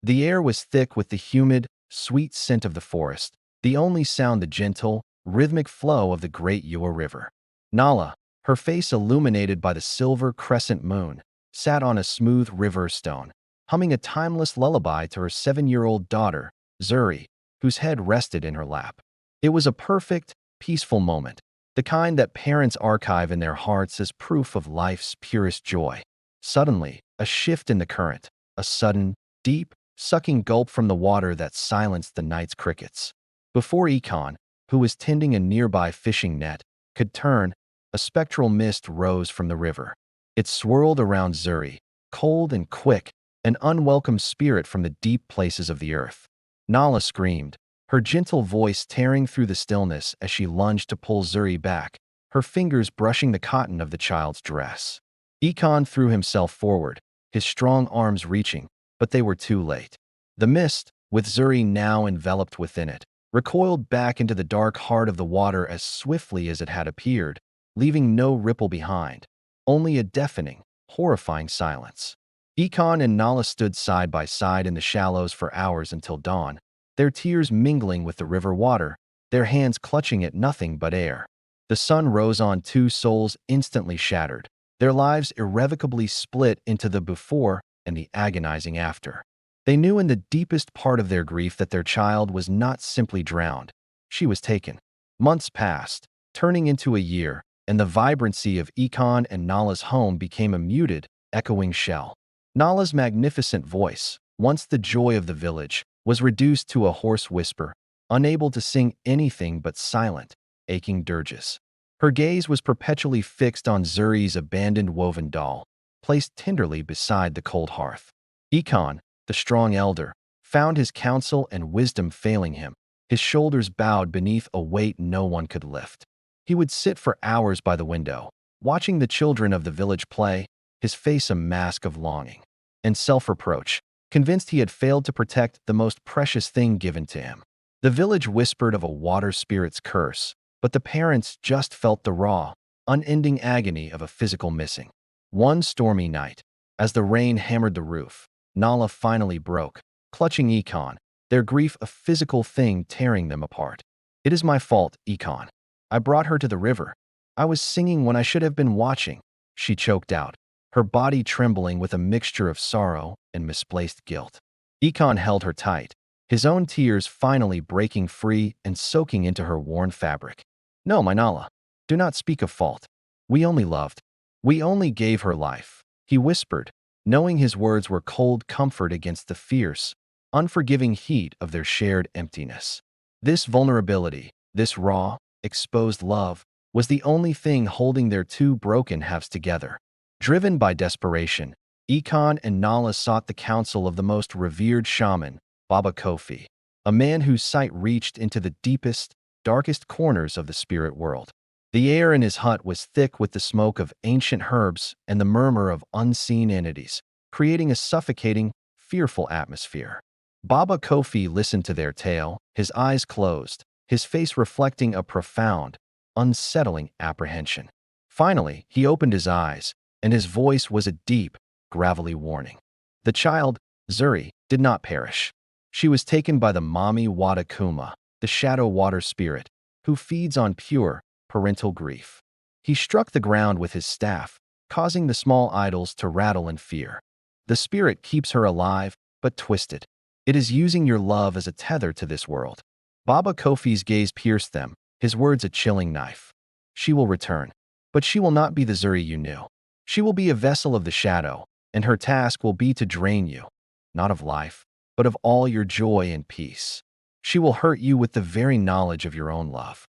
The air was thick with the humid, sweet scent of the forest, the only sound the gentle, rhythmic flow of the great Yor River. Nala, her face illuminated by the silver crescent moon, sat on a smooth river stone, humming a timeless lullaby to her 7-year-old daughter, Zuri, whose head rested in her lap. It was a perfect, peaceful moment, the kind that parents archive in their hearts as proof of life's purest joy. Suddenly, a shift in the current, a sudden, deep, sucking gulp from the water that silenced the night's crickets. Before Ekon, who was tending a nearby fishing net, could turn, a spectral mist rose from the river. It swirled around Zuri, cold and quick, an unwelcome spirit from the deep places of the earth. Nala screamed, her gentle voice tearing through the stillness as she lunged to pull Zuri back, her fingers brushing the cotton of the child's dress. Ekon threw himself forward, his strong arms reaching, but they were too late. The mist, with Zuri now enveloped within it, recoiled back into the dark heart of the water as swiftly as it had appeared, leaving no ripple behind, only a deafening, horrifying silence. Ekon and Nala stood side by side in the shallows for hours until dawn, their tears mingling with the river water, their hands clutching at nothing but air. The sun rose on two souls instantly shattered, their lives irrevocably split into the before and the agonizing after. They knew in the deepest part of their grief that their child was not simply drowned. She was taken. Months passed, turning into a year, and the vibrancy of Ekon and Nala's home became a muted, echoing shell. Nala's magnificent voice, once the joy of the village, was reduced to a hoarse whisper, unable to sing anything but silent, aching dirges. Her gaze was perpetually fixed on Zuri's abandoned woven doll, placed tenderly beside the cold hearth. Ekon, the strong elder, found his counsel and wisdom failing him, his shoulders bowed beneath a weight no one could lift. He would sit for hours by the window, watching the children of the village play, his face a mask of longing and self-reproach, convinced he had failed to protect the most precious thing given to him. The village whispered of a water spirit's curse, but the parents just felt the raw, unending agony of a physical missing. One stormy night, as the rain hammered the roof, Nala finally broke, clutching Ekon, their grief a physical thing tearing them apart. "It is my fault, Ekon. I brought her to the river. I was singing when I should have been watching," she choked out, her body trembling with a mixture of sorrow and misplaced guilt. Ekon held her tight, his own tears finally breaking free and soaking into her worn fabric. "No, my Nala, do not speak of fault. We only loved. We only gave her life," he whispered, knowing his words were cold comfort against the fierce, unforgiving heat of their shared emptiness. This vulnerability, this raw, exposed love, was the only thing holding their two broken halves together. Driven by desperation, Ekon and Nala sought the counsel of the most revered shaman, Baba Kofi, a man whose sight reached into the deepest, darkest corners of the spirit world. The air in his hut was thick with the smoke of ancient herbs and the murmur of unseen entities, creating a suffocating, fearful atmosphere. Baba Kofi listened to their tale, his eyes closed, his face reflecting a profound, unsettling apprehension. Finally, he opened his eyes, and his voice was a deep, gravelly warning. The child, Zuri, did not perish. She was taken by the Mami Wada Kuma, the shadow water spirit, who feeds on pure, parental grief. He struck the ground with his staff, causing the small idols to rattle in fear. "The spirit keeps her alive, but twisted. It is using your love as a tether to this world." Baba Kofi's gaze pierced them, his words a chilling knife. "She will return, but she will not be the Zuri you knew. She will be a vessel of the shadow, and her task will be to drain you, not of life, but of all your joy and peace. She will hurt you with the very knowledge of your own love."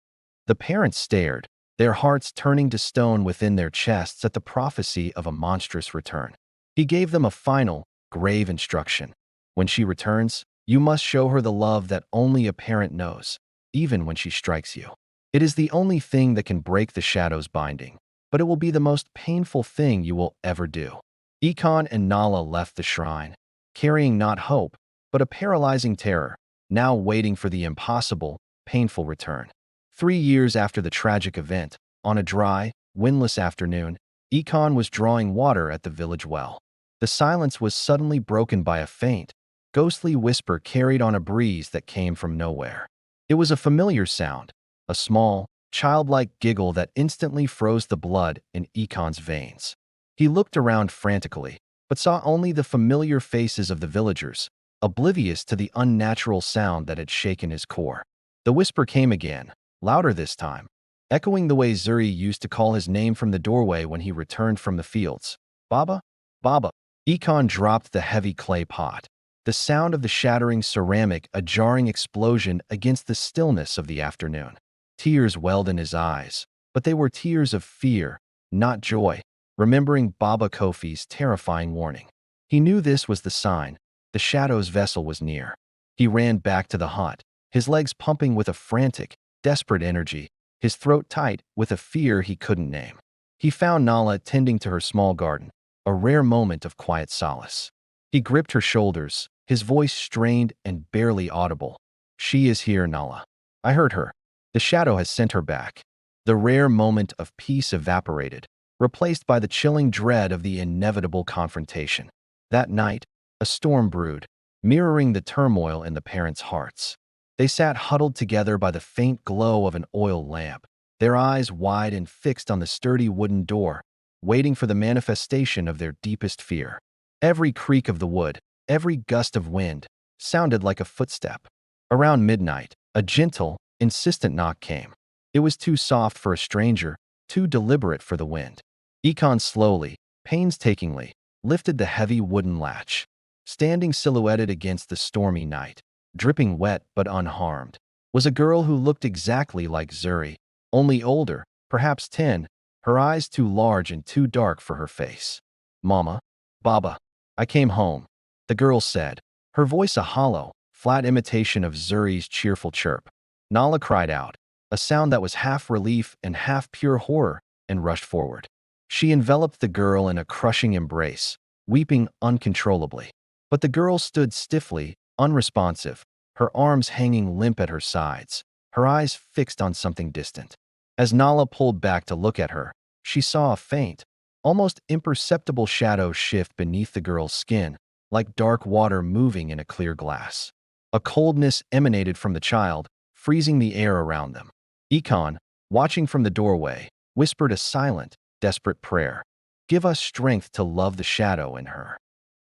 The parents stared, their hearts turning to stone within their chests at the prophecy of a monstrous return. He gave them a final, grave instruction. "When she returns, you must show her the love that only a parent knows, even when she strikes you. It is the only thing that can break the shadow's binding, but it will be the most painful thing you will ever do." Ekon and Nala left the shrine, carrying not hope, but a paralyzing terror, now waiting for the impossible, painful return. 3 years after the tragic event, on a dry, windless afternoon, Ekon was drawing water at the village well. The silence was suddenly broken by a faint, ghostly whisper carried on a breeze that came from nowhere. It was a familiar sound, a small, childlike giggle that instantly froze the blood in Ekon's veins. He looked around frantically, but saw only the familiar faces of the villagers, oblivious to the unnatural sound that had shaken his core. The whisper came again, louder this time, echoing the way Zuri used to call his name from the doorway when he returned from the fields. Baba? Baba. Ekon dropped the heavy clay pot. The sound of the shattering ceramic a jarring explosion against the stillness of the afternoon. Tears welled in his eyes, but they were tears of fear, not joy, remembering Baba Kofi's terrifying warning. He knew this was the sign. The Shadow's vessel was near. He ran back to the hut, his legs pumping with a frantic, desperate energy, his throat tight with a fear he couldn't name. He found Nala tending to her small garden, a rare moment of quiet solace. He gripped her shoulders, his voice strained and barely audible. She is here, Nala. I heard her. The Shadow has sent her back. The rare moment of peace evaporated, replaced by the chilling dread of the inevitable confrontation. That night, a storm brewed, mirroring the turmoil in the parents' hearts. They sat huddled together by the faint glow of an oil lamp, their eyes wide and fixed on the sturdy wooden door, waiting for the manifestation of their deepest fear. Every creak of the wood, every gust of wind, sounded like a footstep. Around midnight, a gentle, insistent knock came. It was too soft for a stranger, too deliberate for the wind. Ekon slowly, painstakingly, lifted the heavy wooden latch. Standing silhouetted against the stormy night, dripping wet but unharmed, was a girl who looked exactly like Zuri, only older, perhaps 10, her eyes too large and too dark for her face. Mama, Baba, I came home, the girl said, her voice a hollow, flat imitation of Zuri's cheerful chirp. Nala cried out, a sound that was half relief and half pure horror, and rushed forward. She enveloped the girl in a crushing embrace, weeping uncontrollably. But the girl stood stiffly, unresponsive, her arms hanging limp at her sides, her eyes fixed on something distant. As Nala pulled back to look at her, she saw a faint, almost imperceptible shadow shift beneath the girl's skin, like dark water moving in a clear glass. A coldness emanated from the child, freezing the air around them. Ekon, watching from the doorway, whispered a silent, desperate prayer. Give us strength to love the shadow in her.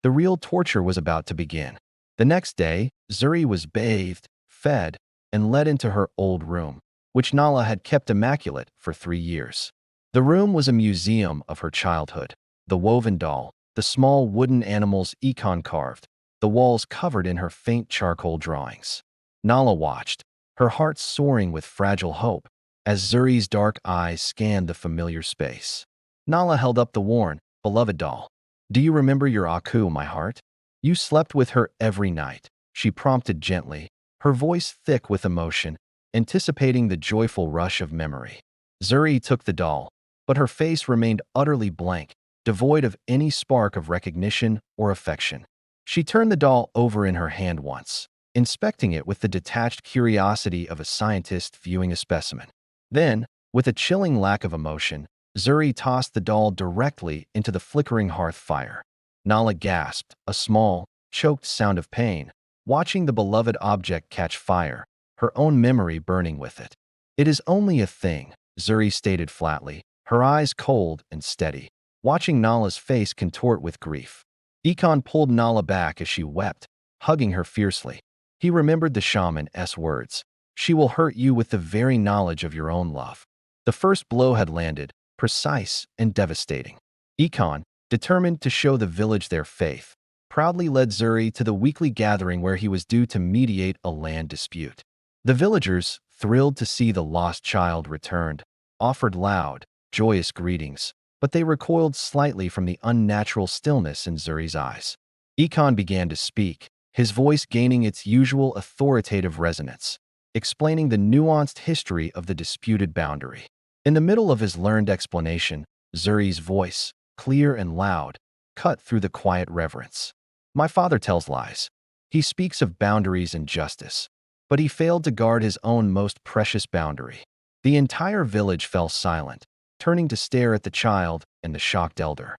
The real torture was about to begin. The next day, Zuri was bathed, fed, and led into her old room, which Nala had kept immaculate for 3 years. The room was a museum of her childhood. The woven doll, the small wooden animals Ekon carved, the walls covered in her faint charcoal drawings. Nala watched, her heart soaring with fragile hope, as Zuri's dark eyes scanned the familiar space. Nala held up the worn, beloved doll. Do you remember your Aku, my heart? You slept with her every night, she prompted gently, her voice thick with emotion, anticipating the joyful rush of memory. Zuri took the doll, but her face remained utterly blank, devoid of any spark of recognition or affection. She turned the doll over in her hand once, inspecting it with the detached curiosity of a scientist viewing a specimen. Then, with a chilling lack of emotion, Zuri tossed the doll directly into the flickering hearth fire. Nala gasped, a small, choked sound of pain, watching the beloved object catch fire, her own memory burning with it. It is only a thing, Zuri stated flatly, her eyes cold and steady, watching Nala's face contort with grief. Ekon pulled Nala back as she wept, hugging her fiercely. He remembered the shaman's words. She will hurt you with the very knowledge of your own love. The first blow had landed, precise and devastating. Ekon, determined to show the village their faith, proudly led Zuri to the weekly gathering where he was due to mediate a land dispute. The villagers, thrilled to see the lost child returned, offered loud, joyous greetings, but they recoiled slightly from the unnatural stillness in Zuri's eyes. Ekon began to speak, his voice gaining its usual authoritative resonance, explaining the nuanced history of the disputed boundary. In the middle of his learned explanation, Zuri's voice, clear and loud, cut through the quiet reverence. My father tells lies. He speaks of boundaries and justice, but he failed to guard his own most precious boundary. The entire village fell silent, turning to stare at the child and the shocked elder.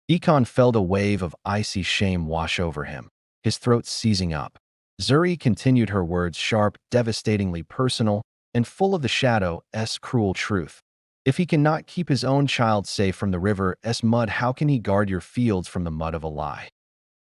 Ekon felt a wave of icy shame wash over him. his throat seizing up. Zuri continued her words, sharp, devastatingly personal, and full of the shadow's cruel truth. If he cannot keep his own child safe from the river's mud, how can he guard your fields from the mud of a lie?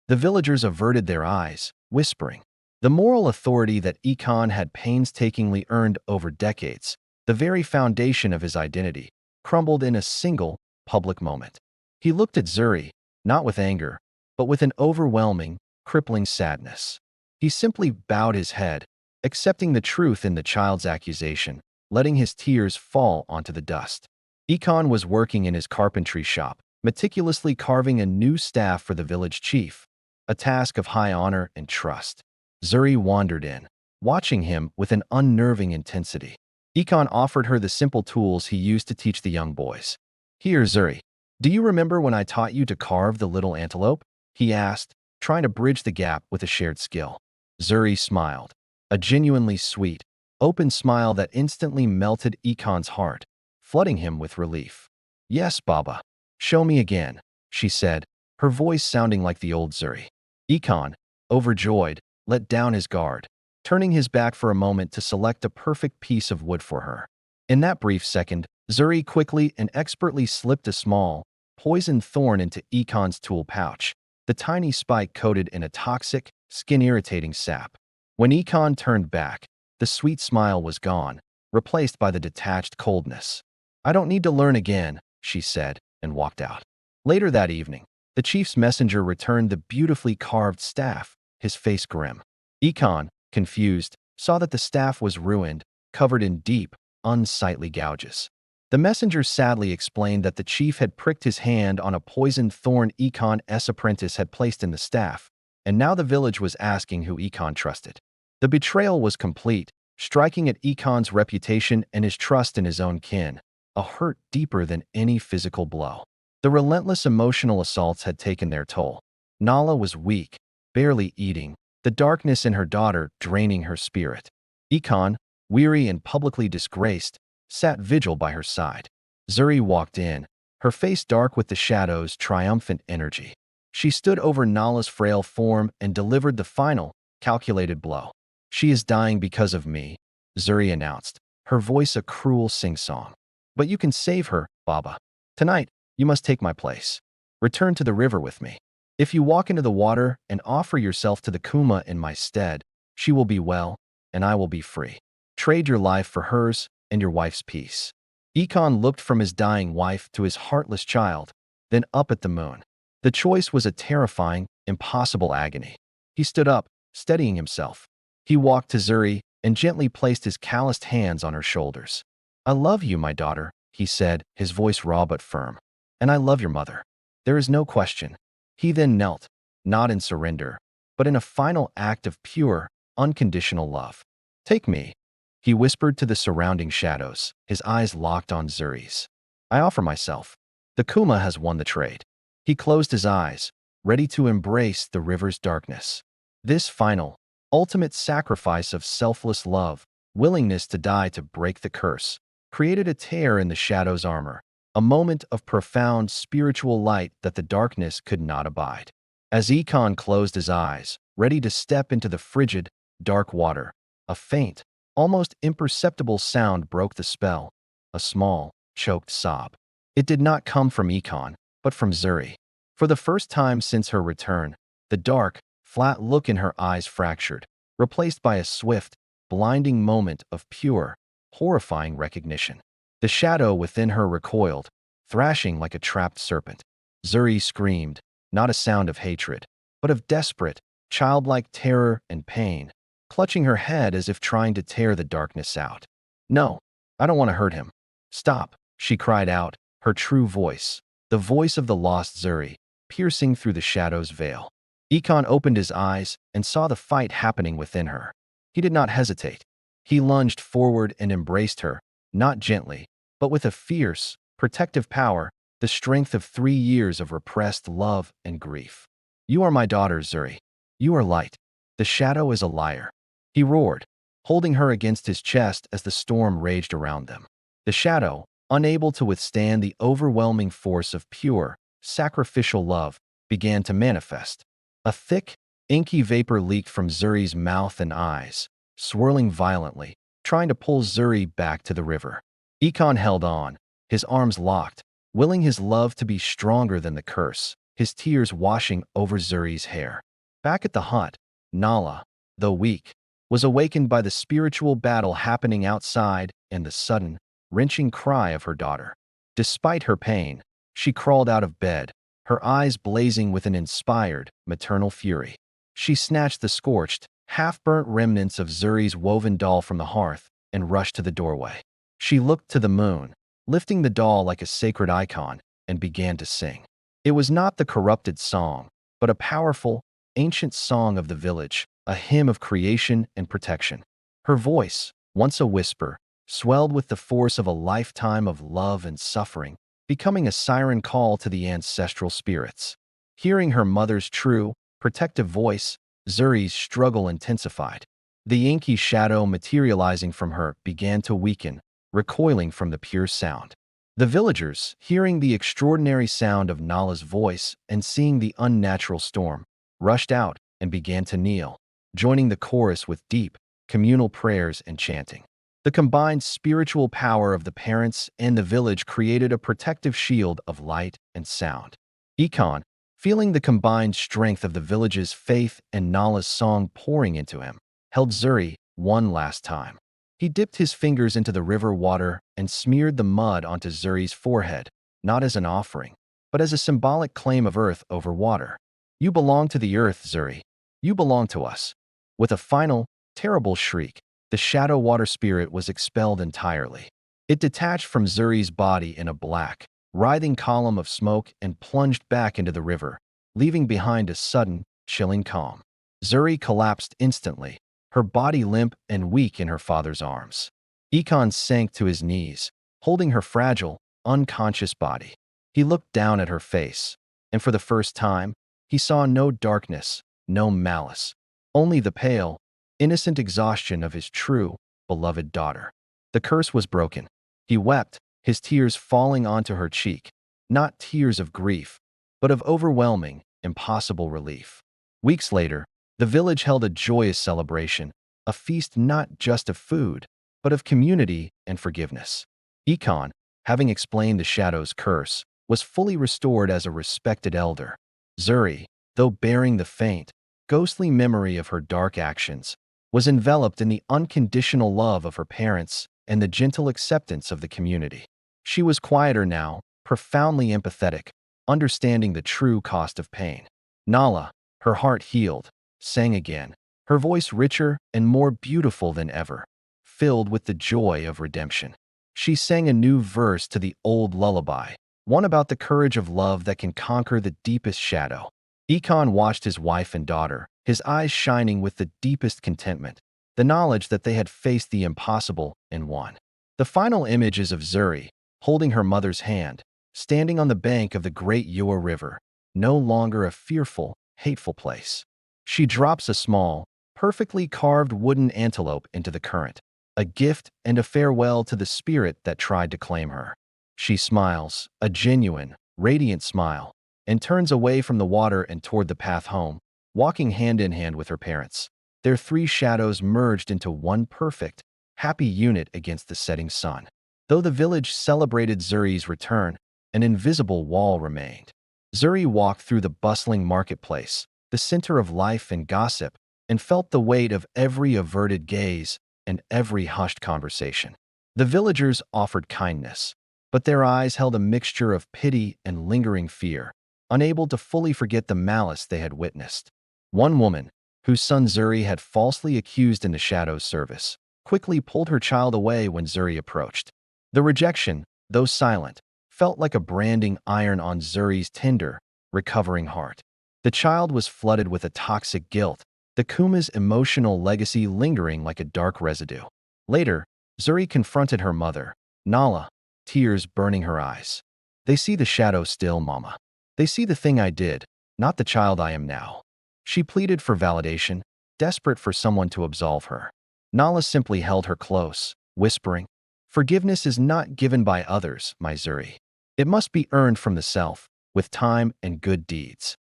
The villagers averted their eyes, whispering. The moral authority that Ekon had painstakingly earned over decades, the very foundation of his identity, crumbled in a single, public moment. He looked at Zuri, not with anger, but with an overwhelming, crippling sadness. He simply bowed his head, accepting the truth in the child's accusation, letting his tears fall onto the dust. Ekon was working in his carpentry shop, meticulously carving a new staff for the village chief, a task of high honor and trust. Zuri wandered in, watching him with an unnerving intensity. Ekon offered her the simple tools he used to teach the young boys. Here, Zuri, do you remember when I taught you to carve the little antelope? He asked, trying to bridge the gap with a shared skill. Zuri smiled, a genuinely sweet, open smile that instantly melted Ekon's heart, flooding him with relief. Yes, Baba. Show me again, she said, her voice sounding like the old Zuri. Ekon, overjoyed, let down his guard, turning his back for a moment to select a perfect piece of wood for her. In that brief second, Zuri quickly and expertly slipped a small, poisoned thorn into Ekon's tool pouch, the tiny spike coated in a toxic, skin-irritating sap. When Ekon turned back, the sweet smile was gone, replaced by the detached coldness. I don't need to learn again, she said, and walked out. Later that evening, the chief's messenger returned the beautifully carved staff, his face grim. Ekon, confused, saw that the staff was ruined, covered in deep, unsightly gouges. The messenger sadly explained that the chief had pricked his hand on a poisoned thorn Ekon's apprentice had placed in the staff, and now the village was asking who Ekon trusted. The betrayal was complete, striking at Ekon's reputation and his trust in his own kin, a hurt deeper than any physical blow. The relentless emotional assaults had taken their toll. Nala was weak, barely eating, the darkness in her daughter draining her spirit. Ekon, weary and publicly disgraced, sat vigil by her side. Zuri walked in, her face dark with the shadow's triumphant energy. She stood over Nala's frail form and delivered the final, calculated blow. She is dying because of me, Zuri announced, her voice a cruel sing-song. But you can save her, Baba. Tonight, you must take my place. Return to the river with me. If you walk into the water and offer yourself to the Kuma in my stead, she will be well, and I will be free. Trade your life for hers and your wife's peace. Ekon looked from his dying wife to his heartless child, then up at the moon. The choice was a terrifying, impossible agony. He stood up, steadying himself. He walked to Zuri and gently placed his calloused hands on her shoulders. I love you, my daughter, he said, his voice raw but firm. And I love your mother. There is no question. He then knelt, not in surrender, but in a final act of pure, unconditional love. Take me, he whispered to the surrounding shadows, his eyes locked on Zuri's. I offer myself. The Kuma has won the trade. He closed his eyes, ready to embrace the river's darkness. This final, ultimate sacrifice of selfless love, willingness to die to break the curse, created a tear in the shadow's armor, a moment of profound spiritual light that the darkness could not abide. As Ekon closed his eyes, ready to step into the frigid, dark water, a faint, almost imperceptible sound broke the spell, a small, choked sob. It did not come from Ekon, but from Zuri. For the first time since her return, the dark, flat look in her eyes fractured, replaced by a swift, blinding moment of pure, horrifying recognition. The shadow within her recoiled, thrashing like a trapped serpent. Zuri screamed, not a sound of hatred, but of desperate, childlike terror and pain, clutching her head as if trying to tear the darkness out. No, I don't want to hurt him. Stop, she cried out, her true voice, the voice of the lost Zuri, piercing through the shadow's veil. Ekon opened his eyes and saw the fight happening within her. He did not hesitate. He lunged forward and embraced her, not gently, but with a fierce, protective power, the strength of 3 years of repressed love and grief. You are my daughter, Zuri. You are light. The shadow is a liar. He roared, holding her against his chest as the storm raged around them. The shadow, unable to withstand the overwhelming force of pure, sacrificial love, began to manifest. A thick, Inky vapor leaked from Zuri's mouth and eyes, swirling violently, trying to pull Zuri back to the river. Ikon held on, his arms locked, willing his love to be stronger than the curse, his tears washing over Zuri's hair. Back at the hut, Nala, though weak, was awakened by the spiritual battle happening outside and the sudden, wrenching cry of her daughter. Despite her pain, she crawled out of bed, her eyes blazing with an inspired, maternal fury. She snatched the scorched, half-burnt remnants of Zuri's woven doll from the hearth and rushed to the doorway. She looked to the moon, lifting the doll like a sacred icon, and began to sing. It was not the corrupted song, but a powerful, ancient song of the village, a hymn of creation and protection. Her voice, once a whisper, swelled with the force of a lifetime of love and suffering, becoming a siren call to the ancestral spirits. Hearing her mother's true, protective voice, Zuri's struggle intensified. The inky shadow materializing from her began to weaken, recoiling from the pure sound. The villagers, hearing the extraordinary sound of Nala's voice and seeing the unnatural storm, rushed out and began to kneel, joining the chorus with deep, communal prayers and chanting. The combined spiritual power of the parents and the village created a protective shield of light and sound. Ikon, feeling the combined strength of the village's faith and Nala's song pouring into him, held Zuri one last time. He dipped his fingers into the river water and smeared the mud onto Zuri's forehead, not as an offering, but as a symbolic claim of earth over water. "You belong to the earth, Zuri. You belong to us." With a final, terrible shriek, the shadow water spirit was expelled entirely. It detached from Zuri's body in a black, writhing column of smoke and plunged back into the river, leaving behind a sudden, chilling calm. Zuri collapsed instantly, her body limp and weak in her father's arms. Ikon sank to his knees, holding her fragile, unconscious body. He looked down at her face, and for the first time, he saw no darkness, no malice, only the pale, innocent exhaustion of his true, beloved daughter. The curse was broken. He wept, his tears falling onto her cheek, not tears of grief, but of overwhelming, impossible relief. Weeks later, the village held a joyous celebration, a feast not just of food, but of community and forgiveness. Ikon, having explained the shadow's curse, was fully restored as a respected elder. Zuri, though bearing the faint, ghostly memory of her dark actions, was enveloped in the unconditional love of her parents and the gentle acceptance of the community. She was quieter now, profoundly empathetic, understanding the true cost of pain. Nala, her heart healed, sang again, her voice richer and more beautiful than ever, filled with the joy of redemption. She sang a new verse to the old lullaby, one about the courage of love that can conquer the deepest shadow. Ikon watched his wife and daughter, his eyes shining with the deepest contentment, the knowledge that they had faced the impossible and won. The final image is of Zuri, holding her mother's hand, standing on the bank of the great Yua River, no longer a fearful, hateful place. She drops a small, perfectly carved wooden antelope into the current, a gift and a farewell to the spirit that tried to claim her. She smiles, a genuine, radiant smile, and turns away from the water and toward the path home, walking hand in hand with her parents. Their three shadows merged into one perfect, happy unit against the setting sun. Though the village celebrated Zuri's return, an invisible wall remained. Zuri walked through the bustling marketplace, the center of life and gossip, and felt the weight of every averted gaze and every hushed conversation. The villagers offered kindness, but their eyes held a mixture of pity and lingering fear, unable to fully forget the malice they had witnessed. One woman, whose son Zuri had falsely accused in the Shadow's service, quickly pulled her child away when Zuri approached. The rejection, though silent, felt like a branding iron on Zuri's tender, recovering heart. The child was flooded with a toxic guilt, the Kuma's emotional legacy lingering like a dark residue. Later, Zuri confronted her mother, Nala, tears burning her eyes. "They see the shadow still, Mama. They see the thing I did, not the child I am now." She pleaded for validation, desperate for someone to absolve her. Nala simply held her close, whispering, "Forgiveness is not given by others, my Zuri. It must be earned from the self, with time and good deeds."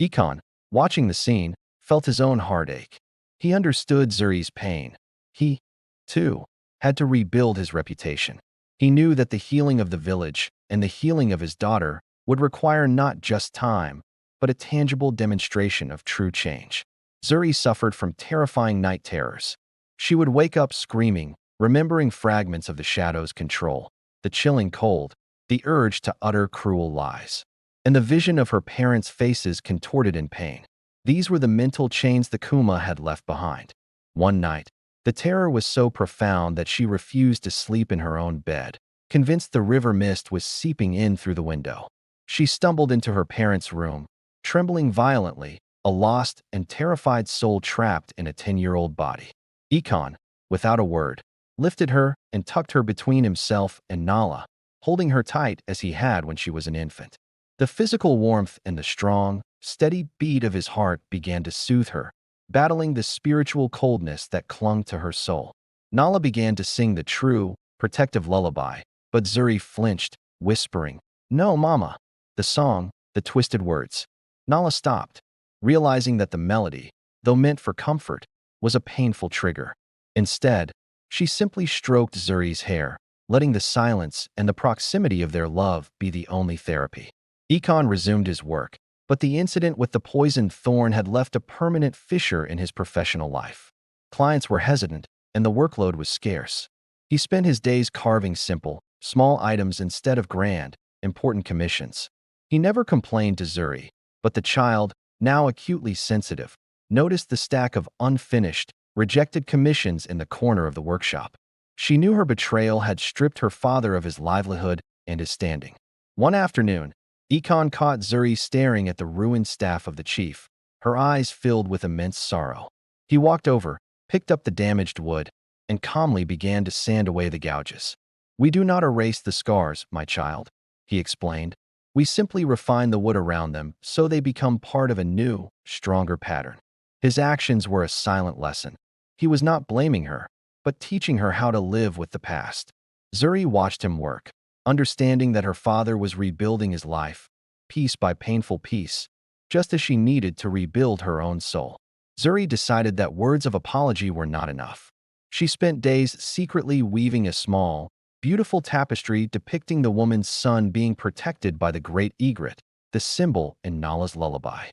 Ikon, watching the scene, felt his own heartache. He understood Zuri's pain. He, too, had to rebuild his reputation. He knew that the healing of the village and the healing of his daughter would require not just time, but a tangible demonstration of true change. Zuri suffered from terrifying night terrors. She would wake up screaming, remembering fragments of the shadow's control, the chilling cold, the urge to utter cruel lies, and the vision of her parents' faces contorted in pain. These were the mental chains the Kuma had left behind. One night, the terror was so profound that she refused to sleep in her own bed, convinced the river mist was seeping in through the window. She stumbled into her parents' room, trembling violently, a lost and terrified soul trapped in a 10-year-old body. Ikon, without a word, lifted her and tucked her between himself and Nala, holding her tight as he had when she was an infant. The physical warmth and the strong, steady beat of his heart began to soothe her, battling the spiritual coldness that clung to her soul. Nala began to sing the true, protective lullaby, but Zuri flinched, whispering, "No, Mama." The song, the twisted words. Nala stopped, realizing that the melody, though meant for comfort, was a painful trigger. Instead, she simply stroked Zuri's hair, letting the silence and the proximity of their love be the only therapy. Ikon resumed his work, but the incident with the poisoned thorn had left a permanent fissure in his professional life. Clients were hesitant, and the workload was scarce. He spent his days carving simple, small items instead of grand, important commissions. He never complained to Zuri, but the child, now acutely sensitive, noticed the stack of unfinished, rejected commissions in the corner of the workshop. She knew her betrayal had stripped her father of his livelihood and his standing. One afternoon, Ikon caught Zuri staring at the ruined staff of the chief, her eyes filled with immense sorrow. He walked over, picked up the damaged wood, and calmly began to sand away the gouges. "We do not erase the scars, my child," he explained. "We simply refine the wood around them so they become part of a new, stronger pattern." His actions were a silent lesson. He was not blaming her, but teaching her how to live with the past. Zuri watched him work, understanding that her father was rebuilding his life, piece by painful piece, just as she needed to rebuild her own soul. Zuri decided that words of apology were not enough. She spent days secretly weaving a small, beautiful tapestry depicting the woman's son being protected by the great egret, the symbol in Nala's lullaby.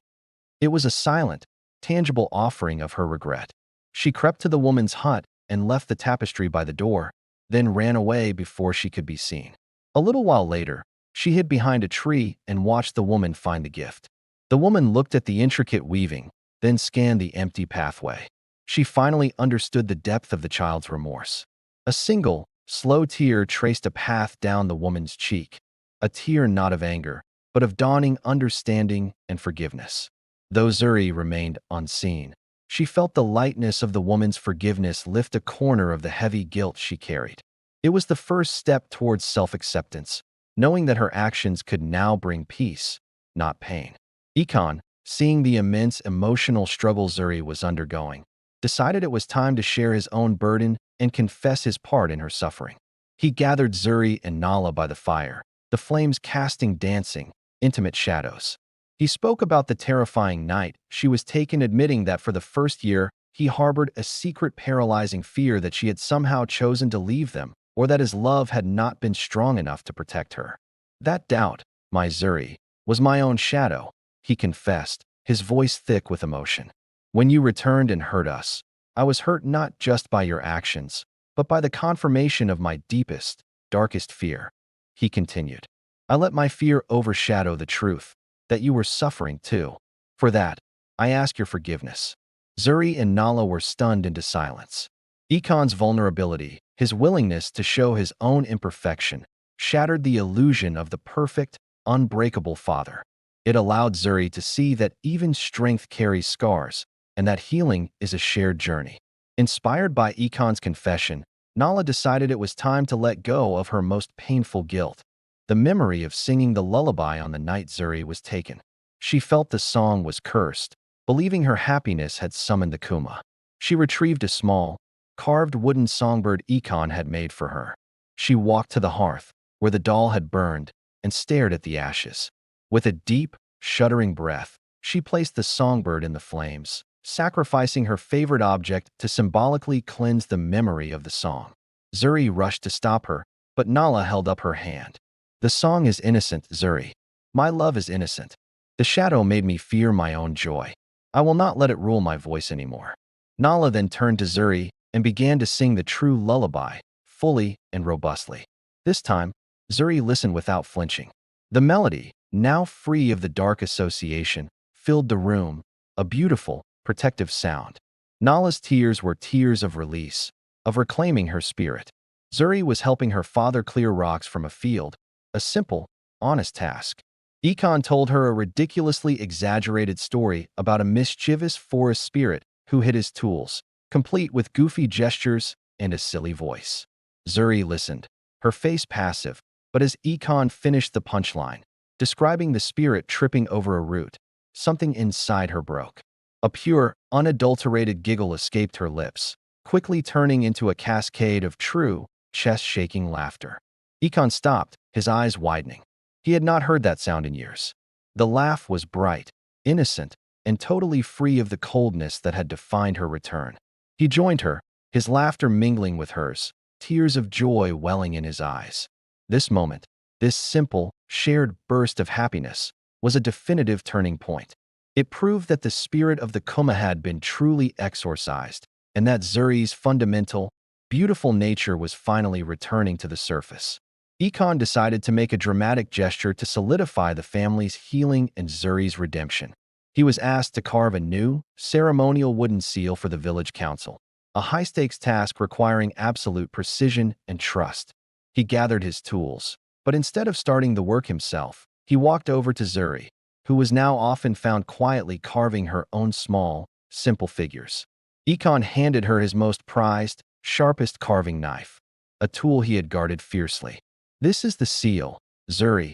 It was a silent, tangible offering of her regret. She crept to the woman's hut and left the tapestry by the door, then ran away before she could be seen. A little while later, she hid behind a tree and watched the woman find the gift. The woman looked at the intricate weaving, then scanned the empty pathway. She finally understood the depth of the child's remorse. A single, slow tear traced a path down the woman's cheek, a tear not of anger, but of dawning understanding and forgiveness. Though Zuri remained unseen, she felt the lightness of the woman's forgiveness lift a corner of the heavy guilt she carried. It was the first step towards self-acceptance, knowing that her actions could now bring peace, not pain. Ikon, seeing the immense emotional struggle Zuri was undergoing, decided it was time to share his own burden and confess his part in her suffering. He gathered Zuri and Nala by the fire, the flames casting dancing, intimate shadows. He spoke about the terrifying night she was taken, admitting that for the first year, he harbored a secret paralyzing fear that she had somehow chosen to leave them, or that his love had not been strong enough to protect her. "That doubt, my Zuri, was my own shadow," he confessed, his voice thick with emotion. "When you returned and hurt us, I was hurt not just by your actions, but by the confirmation of my deepest, darkest fear." He continued, "I let my fear overshadow the truth, that you were suffering too. For that, I ask your forgiveness." Zuri and Nala were stunned into silence. Ikon's vulnerability, his willingness to show his own imperfection, shattered the illusion of the perfect, unbreakable father. It allowed Zuri to see that even strength carries scars, and that healing is a shared journey. Inspired by Ikon's confession, Nala decided it was time to let go of her most painful guilt, the memory of singing the lullaby on the night Zuri was taken. She felt the song was cursed, believing her happiness had summoned the Kuma. She retrieved a small, carved wooden songbird Ikon had made for her. She walked to the hearth, where the doll had burned, and stared at the ashes. With a deep, shuddering breath, she placed the songbird in the flames, sacrificing her favorite object to symbolically cleanse the memory of the song. Zuri rushed to stop her, but Nala held up her hand. The song is innocent, Zuri. My love is innocent. The shadow made me fear my own joy. I will not let it rule my voice anymore. Nala then turned to Zuri and began to sing the true lullaby, fully and robustly. This time, Zuri listened without flinching. The melody, now free of the dark association, filled the room, a beautiful, protective sound. Nala's tears were tears of release, of reclaiming her spirit. Zuri was helping her father clear rocks from a field, a simple, honest task. Ikon told her a ridiculously exaggerated story about a mischievous forest spirit who hid his tools, complete with goofy gestures and a silly voice. Zuri listened, her face passive, but as Ikon finished the punchline, describing the spirit tripping over a root, something inside her broke. A pure, unadulterated giggle escaped her lips, quickly turning into a cascade of true, chest-shaking laughter. Ikon stopped, his eyes widening. He had not heard that sound in years. The laugh was bright, innocent, and totally free of the coldness that had defined her return. He joined her, his laughter mingling with hers, tears of joy welling in his eyes. This moment, this simple, shared burst of happiness, was a definitive turning point. It proved that the spirit of the Kuma had been truly exorcised, and that Zuri's fundamental, beautiful nature was finally returning to the surface. Ikon decided to make a dramatic gesture to solidify the family's healing and Zuri's redemption. He was asked to carve a new, ceremonial wooden seal for the village council, a high-stakes task requiring absolute precision and trust. He gathered his tools, but instead of starting the work himself, he walked over to Zuri, who was now often found quietly carving her own small, simple figures. Ikon handed her his most prized, sharpest carving knife, a tool he had guarded fiercely. "This is the seal, Zuri,"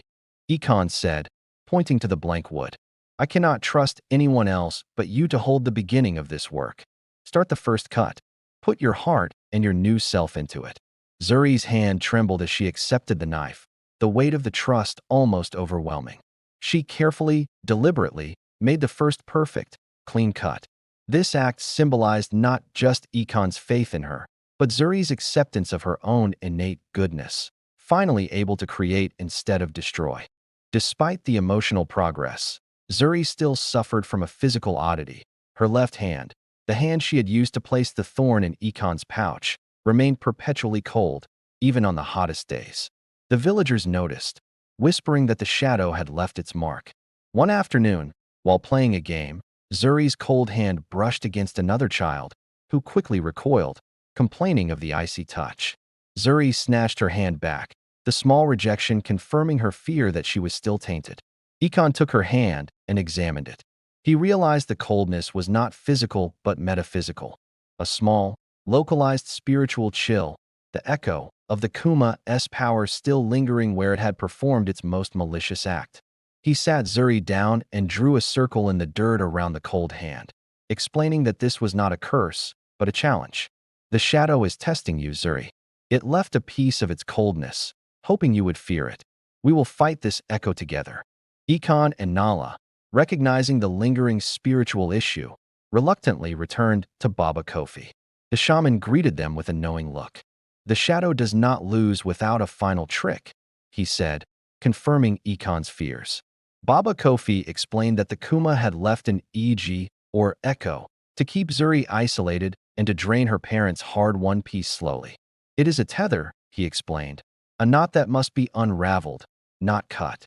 Ikon said, pointing to the blank wood. "I cannot trust anyone else but you to hold the beginning of this work. Start the first cut. Put your heart and your new self into it." Zuri's hand trembled as she accepted the knife, the weight of the trust almost overwhelming. She carefully, deliberately, made the first perfect, clean cut. This act symbolized not just Ikon's faith in her, but Zuri's acceptance of her own innate goodness, finally able to create instead of destroy. Despite the emotional progress, Zuri still suffered from a physical oddity. Her left hand, the hand she had used to place the thorn in Ikon's pouch, remained perpetually cold, even on the hottest days. The villagers noticed, whispering that the shadow had left its mark. One afternoon, while playing a game, Zuri's cold hand brushed against another child, who quickly recoiled, complaining of the icy touch. Zuri snatched her hand back, the small rejection confirming her fear that she was still tainted. Ikon took her hand and examined it. He realized the coldness was not physical but metaphysical. A small, localized spiritual chill, the echo of the Kuma's power still lingering where it had performed its most malicious act. He sat Zuri down and drew a circle in the dirt around the cold hand, explaining that this was not a curse, but a challenge. "The shadow is testing you, Zuri. It left a piece of its coldness, hoping you would fear it. We will fight this echo together." Ikon and Nala, recognizing the lingering spiritual issue, reluctantly returned to Baba Kofi. The shaman greeted them with a knowing look. "The shadow does not lose without a final trick," he said, confirming Ikon's fears. Baba Kofi explained that the Kuma had left an EG, or echo, to keep Zuri isolated and to drain her parents' hard-won peace slowly. "It is a tether," he explained, "a knot that must be unraveled, not cut."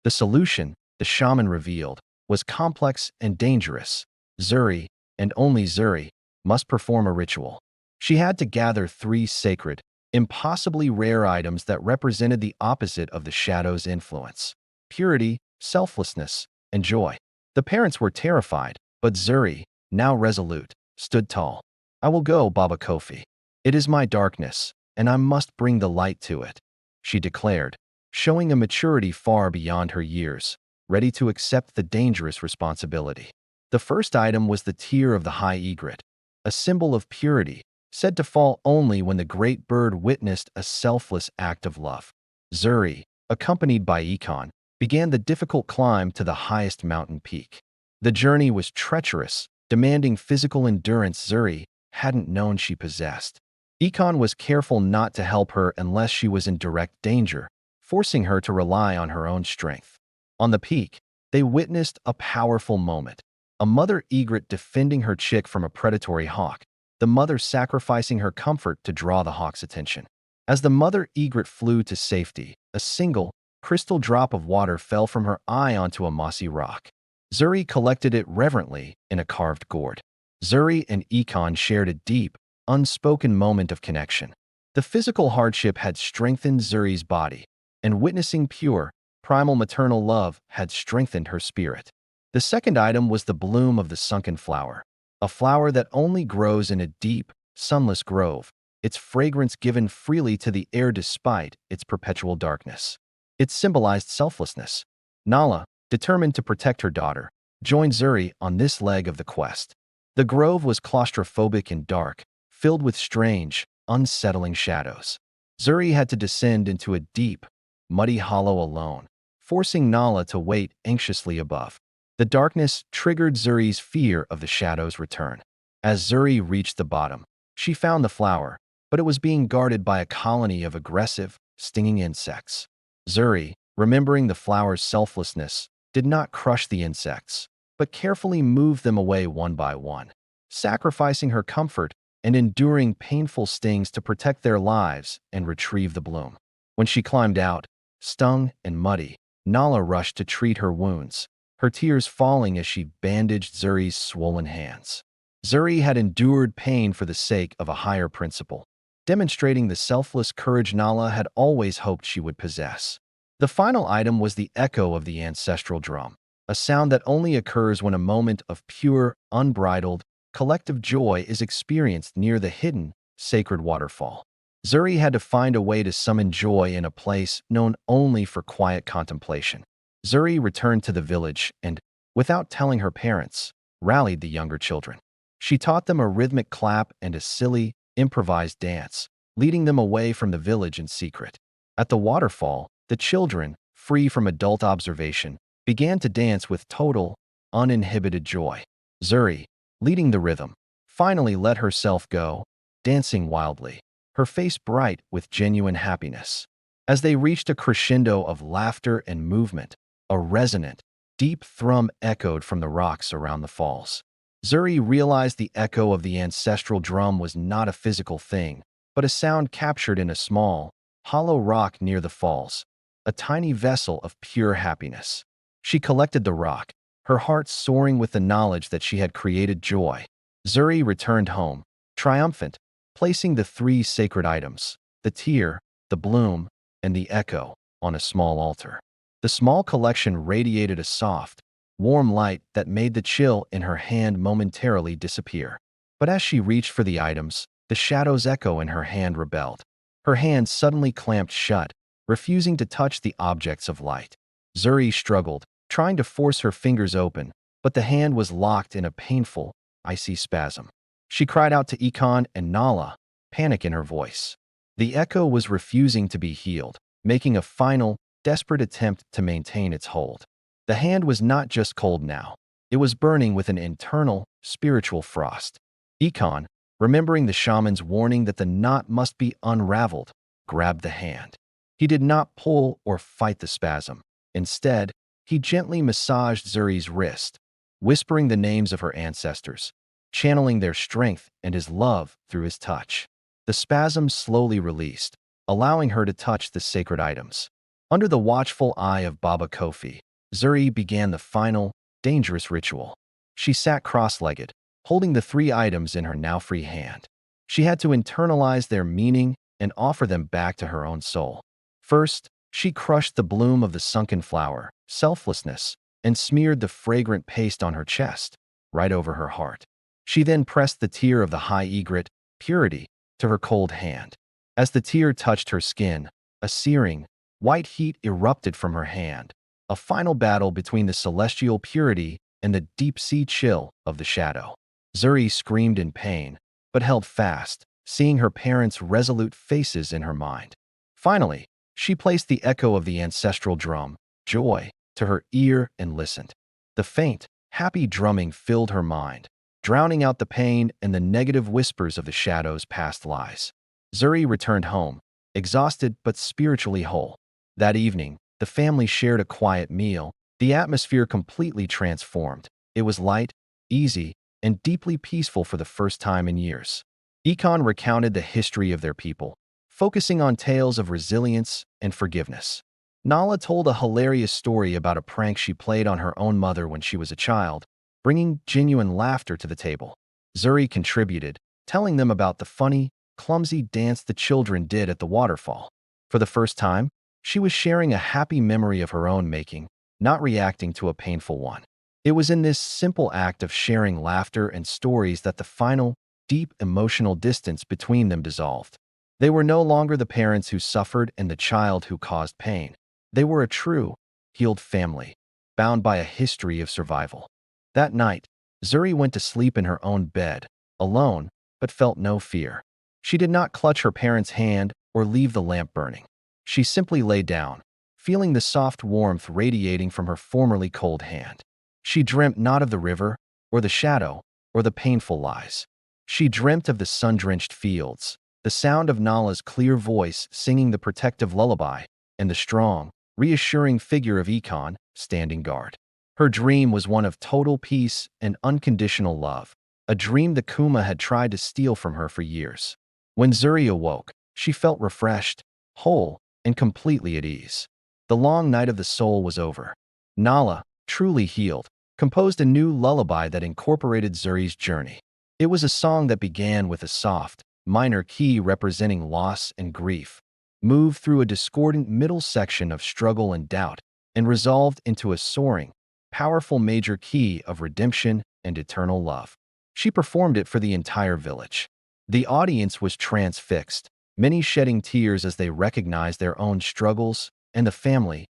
The solution, the shaman revealed, was complex and dangerous. Zuri, and only Zuri, must perform a ritual. She had to gather 3 sacred, impossibly rare items that represented the opposite of the shadow's influence: purity, selflessness, and joy. The parents were terrified, but Zuri, now resolute, stood tall. "I will go, Baba Kofi. It is my darkness, and I must bring the light to it," she declared, showing a maturity far beyond her years, ready to accept the dangerous responsibility. The first item was the tear of the high egret, a symbol of purity, said to fall only when the great bird witnessed a selfless act of love. Zuri, accompanied by Ikon, began the difficult climb to the highest mountain peak. The journey was treacherous, demanding physical endurance Zuri hadn't known she possessed. Ikon was careful not to help her unless she was in direct danger, forcing her to rely on her own strength. On the peak, they witnessed a powerful moment. A mother egret defending her chick from a predatory hawk, the mother sacrificing her comfort to draw the hawk's attention. As the mother egret flew to safety, a single, crystal drop of water fell from her eye onto a mossy rock. Zuri collected it reverently in a carved gourd. Zuri and Ikon shared a deep, unspoken moment of connection. The physical hardship had strengthened Zuri's body, and witnessing pure, primal maternal love had strengthened her spirit. The second item was the bloom of the sunken flower, a flower that only grows in a deep, sunless grove, its fragrance given freely to the air despite its perpetual darkness. It symbolized selflessness. Nala, determined to protect her daughter, joined Zuri on this leg of the quest. The grove was claustrophobic and dark, filled with strange, unsettling shadows. Zuri had to descend into a deep, muddy hollow alone, forcing Nala to wait anxiously above. The darkness triggered Zuri's fear of the shadow's return. As Zuri reached the bottom, she found the flower, but it was being guarded by a colony of aggressive, stinging insects. Zuri, remembering the flower's selflessness, did not crush the insects, but carefully moved them away one by one, sacrificing her comfort and enduring painful stings to protect their lives and retrieve the bloom. When she climbed out, stung and muddy, Nala rushed to treat her wounds, her tears falling as she bandaged Zuri's swollen hands. Zuri had endured pain for the sake of a higher principle, demonstrating the selfless courage Nala had always hoped she would possess. The final item was the echo of the ancestral drum, a sound that only occurs when a moment of pure, unbridled, collective joy is experienced near the hidden, sacred waterfall. Zuri had to find a way to summon joy in a place known only for quiet contemplation. Zuri returned to the village and, without telling her parents, rallied the younger children. She taught them a rhythmic clap and a silly, improvised dance, leading them away from the village in secret. At the waterfall, the children, free from adult observation, began to dance with total, uninhibited joy. Zuri, leading the rhythm, finally let herself go, dancing wildly, her face bright with genuine happiness. As they reached a crescendo of laughter and movement, a resonant, deep thrum echoed from the rocks around the falls. Zuri realized the echo of the ancestral drum was not a physical thing, but a sound captured in a small, hollow rock near the falls, a tiny vessel of pure happiness. She collected the rock, her heart soaring with the knowledge that she had created joy. Zuri returned home, triumphant, placing the three sacred items, the tear, the bloom, and the echo, on a small altar. The small collection radiated a soft, warm light that made the chill in her hand momentarily disappear. But as she reached for the items, the shadow's echo in her hand rebelled. Her hand suddenly clamped shut, refusing to touch the objects of light. Zuri struggled, trying to force her fingers open, but the hand was locked in a painful, icy spasm. She cried out to Ikon and Nala, panic in her voice. The echo was refusing to be healed, making a final, desperate attempt to maintain its hold. The hand was not just cold now. It was burning with an internal, spiritual frost. Ikon, remembering the shaman's warning that the knot must be unraveled, grabbed the hand. He did not pull or fight the spasm. Instead, he gently massaged Zuri's wrist, whispering the names of her ancestors, channeling their strength and his love through his touch. The spasm slowly released, allowing her to touch the sacred items. Under the watchful eye of Baba Kofi, Zuri began the final, dangerous ritual. She sat cross-legged, holding the three items in her now free hand. She had to internalize their meaning and offer them back to her own soul. First, she crushed the bloom of the sunken flower, selflessness, and smeared the fragrant paste on her chest, right over her heart. She then pressed the tear of the high egret, purity, to her cold hand. As the tear touched her skin, a searing, white heat erupted from her hand, a final battle between the celestial purity and the deep-sea chill of the shadow. Zuri screamed in pain, but held fast, seeing her parents' resolute faces in her mind. Finally, she placed the echo of the ancestral drum, joy, to her ear and listened. The faint, happy drumming filled her mind, drowning out the pain and the negative whispers of the shadow's past lies. Zuri returned home, exhausted but spiritually whole. That evening, the family shared a quiet meal, the atmosphere completely transformed. It was light, easy, and deeply peaceful for the first time in years. Ekon recounted the history of their people, focusing on tales of resilience and forgiveness. Nala told a hilarious story about a prank she played on her own mother when she was a child, bringing genuine laughter to the table. Zuri contributed, telling them about the funny, clumsy dance the children did at the waterfall. For the first time, she was sharing a happy memory of her own making, not reacting to a painful one. It was in this simple act of sharing laughter and stories that the final, deep emotional distance between them dissolved. They were no longer the parents who suffered and the child who caused pain. They were a true, healed family, bound by a history of survival. That night, Zuri went to sleep in her own bed, alone, but felt no fear. She did not clutch her parents' hand or leave the lamp burning. She simply lay down, feeling the soft warmth radiating from her formerly cold hand. She dreamt not of the river, or the shadow, or the painful lies. She dreamt of the sun-drenched fields, the sound of Nala's clear voice singing the protective lullaby, and the strong, reassuring figure of Ekon standing guard. Her dream was one of total peace and unconditional love, a dream the Kuma had tried to steal from her for years. When Zuri awoke, she felt refreshed, whole, and completely at ease. The long night of the soul was over. Nala, truly healed, composed a new lullaby that incorporated Zuri's journey. It was a song that began with a soft, minor key representing loss and grief, moved through a discordant middle section of struggle and doubt, and resolved into a soaring, powerful major key of redemption and eternal love. She performed it for the entire village. The audience was transfixed, many shedding tears as they recognized their own struggles and the family's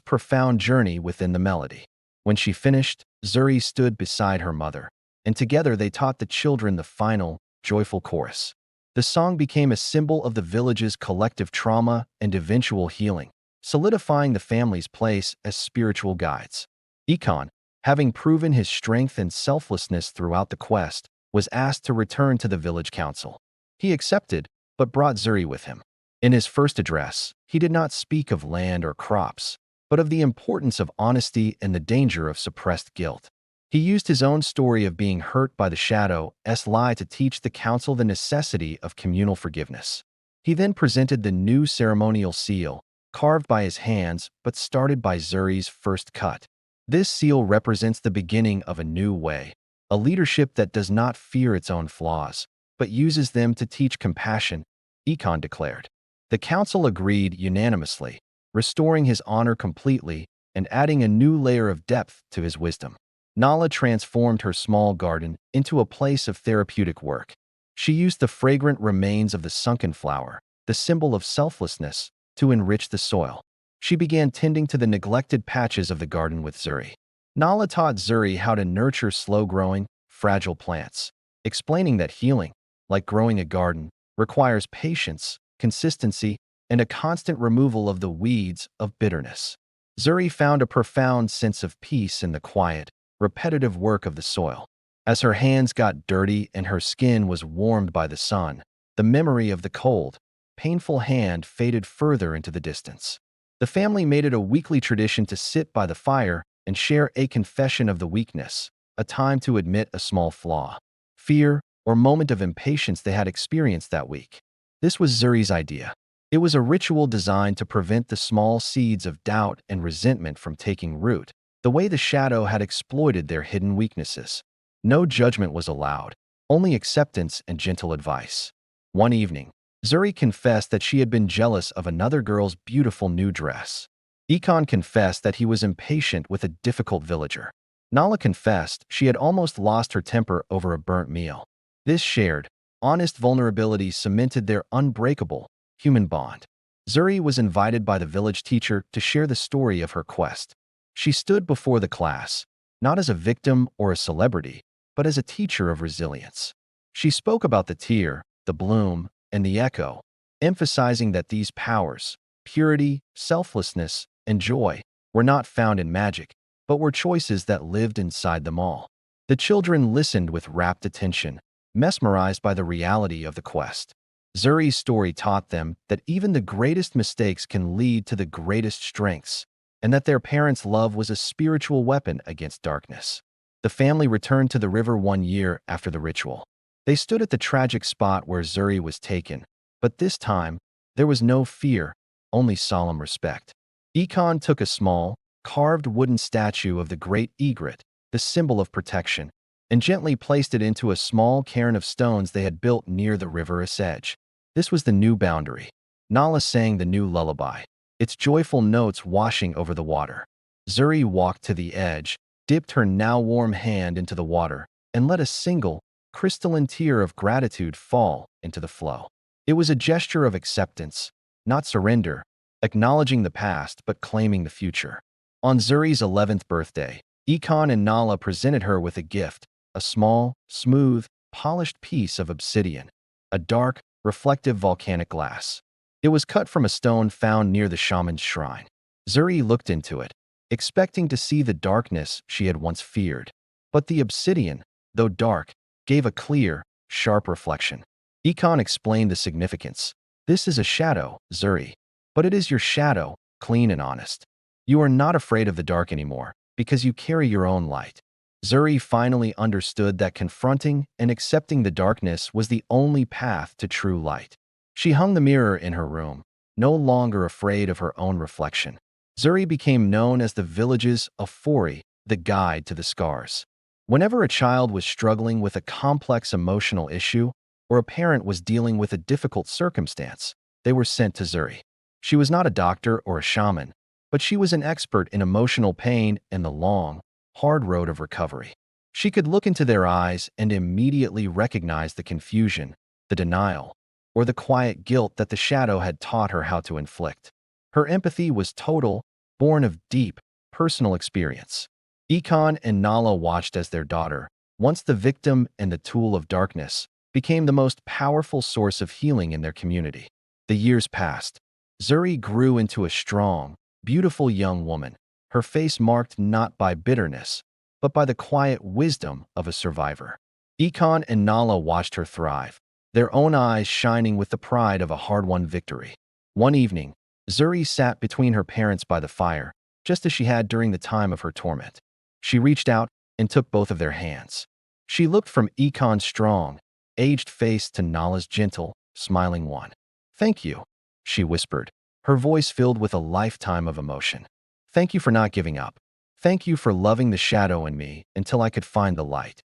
profound journey within the melody. When she finished, Zuri stood beside her mother, and together they taught the children the final, joyful chorus. The song became a symbol of the village's collective trauma and eventual healing, solidifying the family's place as spiritual guides. Ekon, having proven his strength and selflessness throughout the quest, was asked to return to the village council. He accepted, but brought Zuri with him. In his first address, he did not speak of land or crops, but of the importance of honesty and the danger of suppressed guilt. He used his own story of being hurt by the shadow's lie to teach the council the necessity of communal forgiveness. He then presented the new ceremonial seal, carved by his hands but started by Zuri's first cut. This seal represents the beginning of a new way, a leadership that does not fear its own flaws, but uses them to teach compassion, Ekon declared. The council agreed unanimously, restoring his honor completely and adding a new layer of depth to his wisdom. Nala transformed her small garden into a place of therapeutic work. She used the fragrant remains of the sunken flower, the symbol of selflessness, to enrich the soil. She began tending to the neglected patches of the garden with Zuri. Nala taught Zuri how to nurture slow-growing, fragile plants, explaining that healing, like growing a garden, requires patience, consistency, and a constant removal of the weeds of bitterness. Zuri found a profound sense of peace in the quiet, repetitive work of the soil. As her hands got dirty and her skin was warmed by the sun, the memory of the cold, painful hand faded further into the distance. The family made it a weekly tradition to sit by the fire and share a confession of the weakness, a time to admit a small flaw, fear, or moment of impatience they had experienced that week. This was Zuri's idea. It was a ritual designed to prevent the small seeds of doubt and resentment from taking root, the way the shadow had exploited their hidden weaknesses. No judgment was allowed, only acceptance and gentle advice. One evening, Zuri confessed that she had been jealous of another girl's beautiful new dress. Ekon confessed that he was impatient with a difficult villager. Nala confessed she had almost lost her temper over a burnt meal. This shared, honest vulnerability cemented their unbreakable, human bond. Zuri was invited by the village teacher to share the story of her quest. She stood before the class, not as a victim or a celebrity, but as a teacher of resilience. She spoke about the tear, the bloom, and the echo, emphasizing that these powers, purity, selflessness, and joy, were not found in magic, but were choices that lived inside them all. The children listened with rapt attention, mesmerized by the reality of the quest. Zuri's story taught them that even the greatest mistakes can lead to the greatest strengths, and that their parents' love was a spiritual weapon against darkness. The family returned to the river 1 year after the ritual. They stood at the tragic spot where Zuri was taken, but this time, there was no fear, only solemn respect. Ekon took a small, carved wooden statue of the great egret, the symbol of protection, and gently placed it into a small cairn of stones they had built near the river's edge. This was the new boundary. Nala sang the new lullaby, its joyful notes washing over the water. Zuri walked to the edge, dipped her now warm hand into the water, and let a single, crystalline tear of gratitude fall into the flow. It was a gesture of acceptance, not surrender, acknowledging the past but claiming the future. On Zuri's 11th birthday, Ekon and Nala presented her with a gift, a small, smooth, polished piece of obsidian, a dark, reflective volcanic glass. It was cut from a stone found near the shaman's shrine. Zuri looked into it, expecting to see the darkness she had once feared. But the obsidian, though dark, gave a clear, sharp reflection. Ekon explained the significance. This is a shadow, Zuri, but it is your shadow, clean and honest. You are not afraid of the dark anymore, because you carry your own light. Zuri finally understood that confronting and accepting the darkness was the only path to true light. She hung the mirror in her room, no longer afraid of her own reflection. Zuri became known as the village's Afori, the guide to the scars. Whenever a child was struggling with a complex emotional issue, or a parent was dealing with a difficult circumstance, they were sent to Zuri. She was not a doctor or a shaman, but she was an expert in emotional pain and the long, hard road of recovery. She could look into their eyes and immediately recognize the confusion, the denial, or the quiet guilt that the shadow had taught her how to inflict. Her empathy was total, born of deep, personal experience. Ekon and Nala watched as their daughter, once the victim and the tool of darkness, became the most powerful source of healing in their community. The years passed. Zuri grew into a strong, beautiful young woman, her face marked not by bitterness, but by the quiet wisdom of a survivor. Ekon and Nala watched her thrive, their own eyes shining with the pride of a hard-won victory. One evening, Zuri sat between her parents by the fire, just as she had during the time of her torment. She reached out and took both of their hands. She looked from Ekon's strong, aged face to Nala's gentle, smiling one. "Thank you," she whispered, her voice filled with a lifetime of emotion. "Thank you for not giving up. Thank you for loving the shadow in me until I could find the light."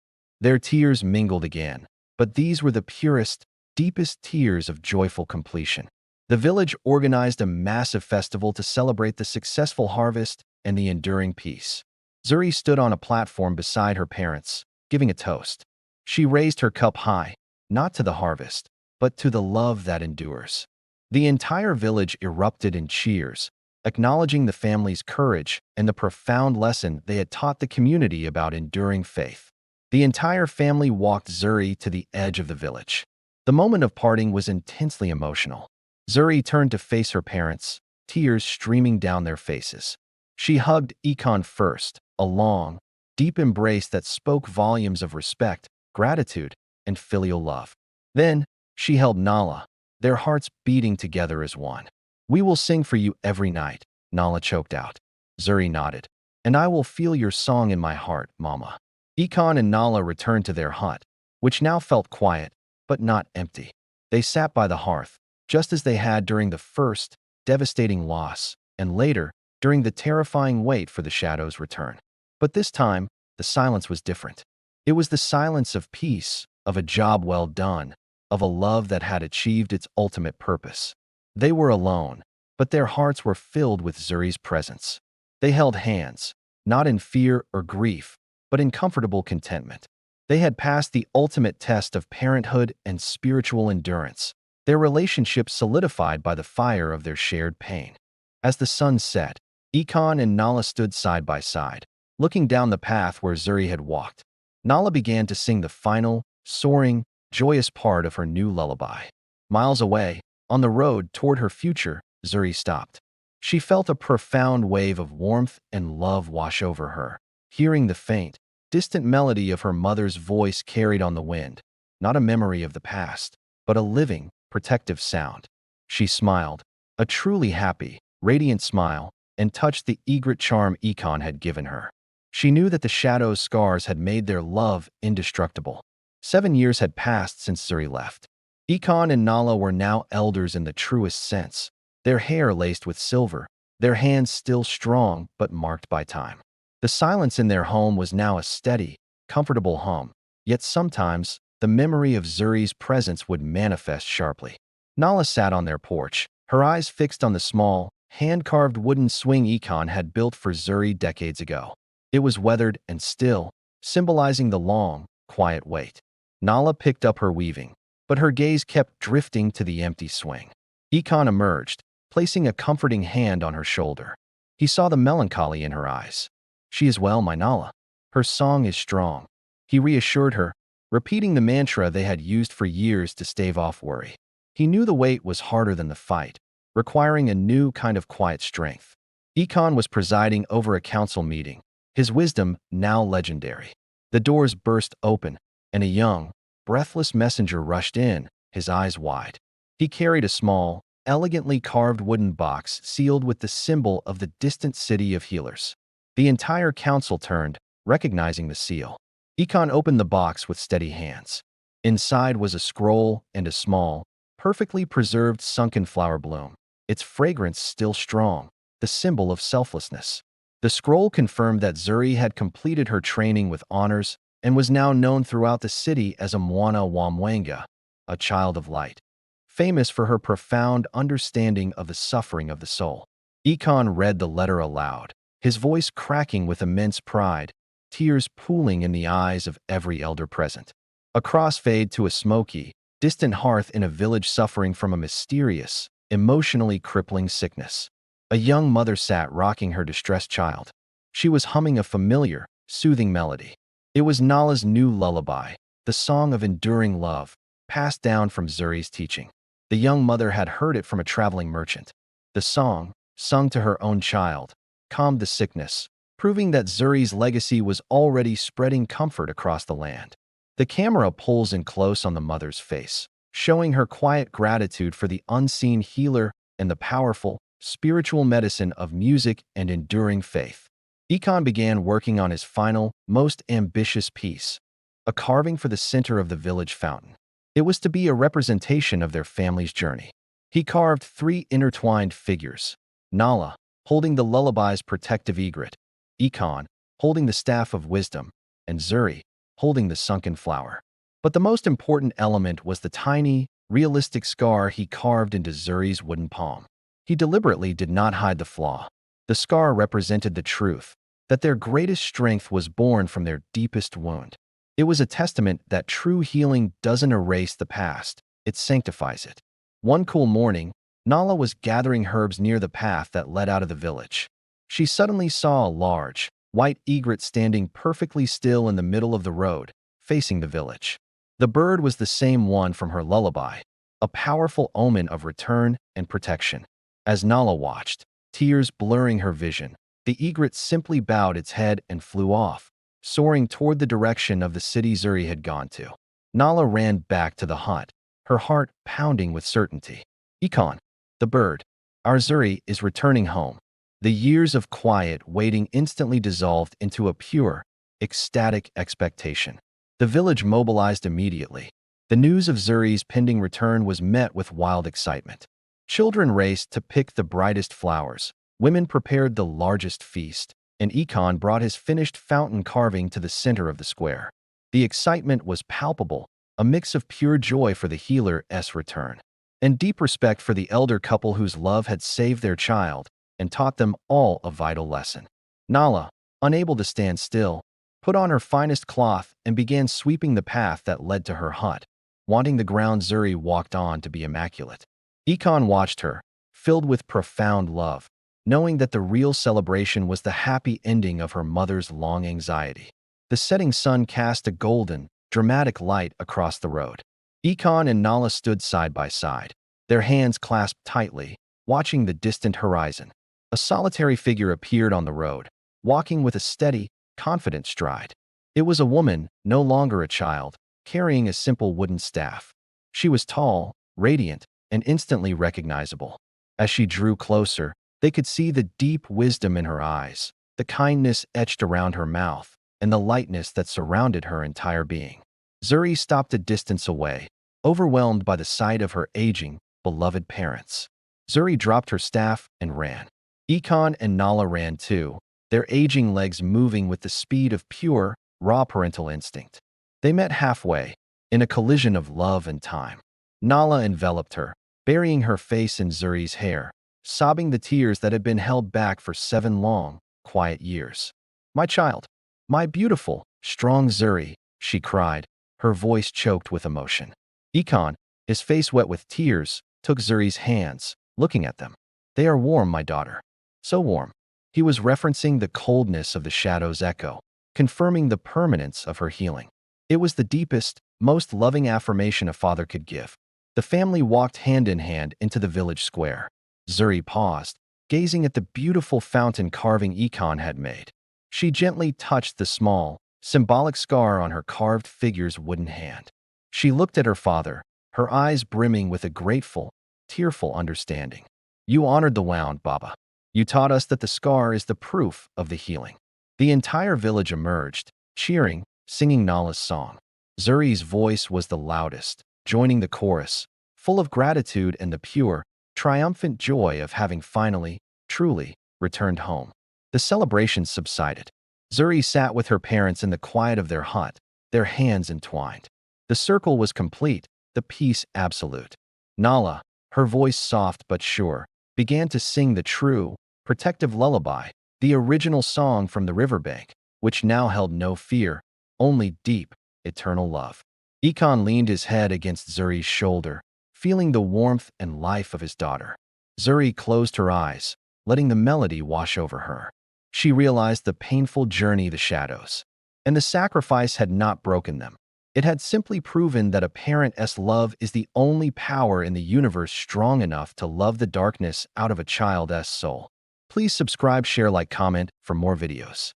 Their tears mingled again, but these were the purest, deepest tears of joyful completion. The village organized a massive festival to celebrate the successful harvest and the enduring peace. Zuri stood on a platform beside her parents, giving a toast. She raised her cup high, not to the harvest, but to the love that endures. The entire village erupted in cheers, acknowledging the family's courage and the profound lesson they had taught the community about enduring faith. The entire family walked Zuri to the edge of the village. The moment of parting was intensely emotional. Zuri turned to face her parents, tears streaming down their faces. She hugged Ekon first, a long, deep embrace that spoke volumes of respect, gratitude, and filial love. Then, she held Nala, their hearts beating together as one. "We will sing for you every night," Nala choked out. Zuri nodded. "And I will feel your song in my heart, Mama." Ekon and Nala returned to their hut, which now felt quiet, but not empty. They sat by the hearth, just as they had during the first, devastating loss, and later, during the terrifying wait for the shadow's return. But this time, the silence was different. It was the silence of peace, of a job well done, of a love that had achieved its ultimate purpose. They were alone, but their hearts were filled with Zuri's presence. They held hands, not in fear or grief, but in comfortable contentment. They had passed the ultimate test of parenthood and spiritual endurance, their relationship solidified by the fire of their shared pain. As the sun set, Ekon and Nala stood side by side, looking down the path where Zuri had walked. Nala began to sing the final, soaring, joyous part of her new lullaby. Miles away, on the road toward her future, Zuri stopped. She felt a profound wave of warmth and love wash over her. Hearing the faint, distant melody of her mother's voice carried on the wind, not a memory of the past, but a living, protective sound. She smiled, a truly happy, radiant smile, and touched the egret charm Ekon had given her. She knew that the shadow's scars had made their love indestructible. 7 years had passed since Zuri left. Ekon and Nala were now elders in the truest sense, their hair laced with silver, their hands still strong but marked by time. The silence in their home was now a steady, comfortable hum, yet sometimes the memory of Zuri's presence would manifest sharply. Nala sat on their porch, her eyes fixed on the small, hand-carved wooden swing Ekon had built for Zuri decades ago. It was weathered and still, symbolizing the long, quiet wait. Nala picked up her weaving, but her gaze kept drifting to the empty swing. Ekon emerged, placing a comforting hand on her shoulder. He saw the melancholy in her eyes. "She is well, my Nala. Her song is strong," he reassured her, repeating the mantra they had used for years to stave off worry. He knew the wait was harder than the fight, requiring a new kind of quiet strength. Ekon was presiding over a council meeting, his wisdom now legendary. The doors burst open, and a young, breathless messenger rushed in, his eyes wide. He carried a small, elegantly carved wooden box sealed with the symbol of the distant city of healers. The entire council turned, recognizing the seal. Ekon opened the box with steady hands. Inside was a scroll and a small, perfectly preserved sunken flower bloom, its fragrance still strong, the symbol of selflessness. The scroll confirmed that Zuri had completed her training with honors and was now known throughout the city as a Mwana Wamwanga, a child of light, famous for her profound understanding of the suffering of the soul. Ekon read the letter aloud, his voice cracking with immense pride, tears pooling in the eyes of every elder present. A crossfade to a smoky, distant hearth in a village suffering from a mysterious, emotionally crippling sickness. A young mother sat rocking her distressed child. She was humming a familiar, soothing melody. It was Nala's new lullaby, the song of enduring love, passed down from Zuri's teaching. The young mother had heard it from a traveling merchant. The song, sung to her own child, calmed the sickness, proving that Zuri's legacy was already spreading comfort across the land. The camera pulls in close on the mother's face, showing her quiet gratitude for the unseen healer and the powerful, spiritual medicine of music and enduring faith. Ekon began working on his final, most ambitious piece, a carving for the center of the village fountain. It was to be a representation of their family's journey. He carved 3 intertwined figures, Nala, holding the lullaby's protective egret, Ekon, holding the staff of wisdom, and Zuri, holding the sunken flower. But the most important element was the tiny, realistic scar he carved into Zuri's wooden palm. He deliberately did not hide the flaw. The scar represented the truth, that their greatest strength was born from their deepest wound. It was a testament that true healing doesn't erase the past, it sanctifies it. One cool morning, Nala was gathering herbs near the path that led out of the village. She suddenly saw a large, white egret standing perfectly still in the middle of the road, facing the village. The bird was the same one from her lullaby, a powerful omen of return and protection. As Nala watched, tears blurring her vision, the egret simply bowed its head and flew off, soaring toward the direction of the city Zuri had gone to. Nala ran back to the hut, her heart pounding with certainty. Ekon, the bird, our Zuri is returning home. The years of quiet waiting instantly dissolved into a pure, ecstatic expectation. The village mobilized immediately. The news of Zuri's pending return was met with wild excitement. Children raced to pick the brightest flowers, women prepared the largest feast, and Ekon brought his finished fountain carving to the center of the square. The excitement was palpable, a mix of pure joy for the healer's return, and deep respect for the elder couple whose love had saved their child and taught them all a vital lesson. Nala, unable to stand still, put on her finest cloth and began sweeping the path that led to her hut, wanting the ground Zuri walked on to be immaculate. Ekon watched her, filled with profound love, knowing that the real celebration was the happy ending of her mother's long anxiety. The setting sun cast a golden, dramatic light across the road. Ekon and Nala stood side by side, their hands clasped tightly, watching the distant horizon. A solitary figure appeared on the road, walking with a steady, confident stride. It was a woman, no longer a child, carrying a simple wooden staff. She was tall, radiant, and instantly recognizable. As she drew closer, they could see the deep wisdom in her eyes, the kindness etched around her mouth, and the lightness that surrounded her entire being. Zuri stopped a distance away, overwhelmed by the sight of her aging, beloved parents. Zuri dropped her staff and ran. Ikon and Nala ran too, their aging legs moving with the speed of pure, raw parental instinct. They met halfway, in a collision of love and time. Nala enveloped her, burying her face in Zuri's hair, sobbing the tears that had been held back for 7 long, quiet years. "My child, my beautiful, strong Zuri," she cried, her voice choked with emotion. Ikon, his face wet with tears, took Zuri's hands, looking at them. "They are warm, my daughter. So warm." He was referencing the coldness of the shadow's echo, confirming the permanence of her healing. It was the deepest, most loving affirmation a father could give. The family walked hand in hand into the village square. Zuri paused, gazing at the beautiful fountain carving Ikon had made. She gently touched the small, symbolic scar on her carved figure's wooden hand. She looked at her father, her eyes brimming with a grateful, tearful understanding. "You honored the wound, Baba. You taught us that the scar is the proof of the healing." The entire village emerged, cheering, singing Nala's song. Zuri's voice was the loudest, joining the chorus, full of gratitude and the pure, triumphant joy of having finally, truly, returned home. The celebration subsided. Zuri sat with her parents in the quiet of their hut, their hands entwined. The circle was complete, the peace absolute. Nala, her voice soft but sure, began to sing the true, protective lullaby, the original song from the riverbank, which now held no fear, only deep, eternal love. Ikon leaned his head against Zuri's shoulder, feeling the warmth and life of his daughter. Zuri closed her eyes, letting the melody wash over her. She realized the painful journey the shadows, and the sacrifice had not broken them. It had simply proven that a parent's love is the only power in the universe strong enough to love the darkness out of a child's soul. Please subscribe, share, like, comment for more videos.